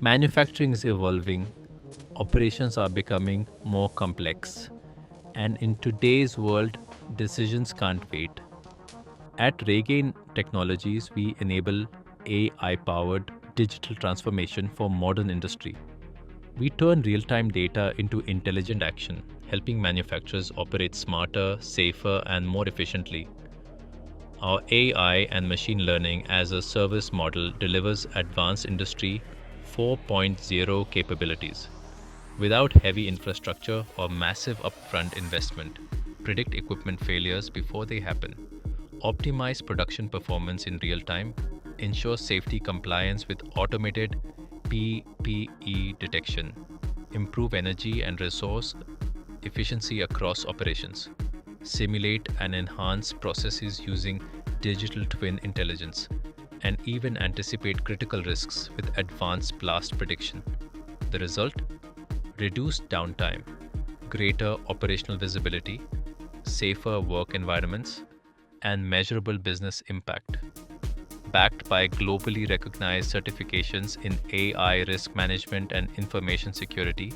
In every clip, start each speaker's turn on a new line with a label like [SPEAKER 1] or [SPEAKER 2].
[SPEAKER 1] Manufacturing is evolving, operations are becoming more complex, and in today's world, decisions can't wait. At Raygain Technologies, we enable AI powered digital transformation for modern industry. We turn real time data into intelligent action, helping manufacturers operate smarter, safer, and more efficiently. Our AI and machine learning as a service model delivers advanced Industry 4.0 capabilities without heavy infrastructure or massive upfront investment. Predict equipment failures before they happen, optimize production performance in real time, ensure safety compliance with automated PPE detection, improve energy and resource efficiency across operations, simulate and enhance processes using digital twin intelligence, and even anticipate critical risks with advanced blast prediction. The result? Reduced downtime, greater operational visibility, safer work environments, and measurable business impact. Backed by globally recognized certifications in AI risk management and information security,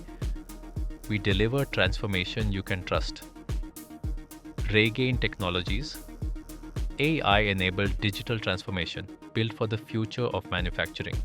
[SPEAKER 1] we deliver transformation you can trust. Raygain Technologies, AI enabled digital transformation built for the future of manufacturing.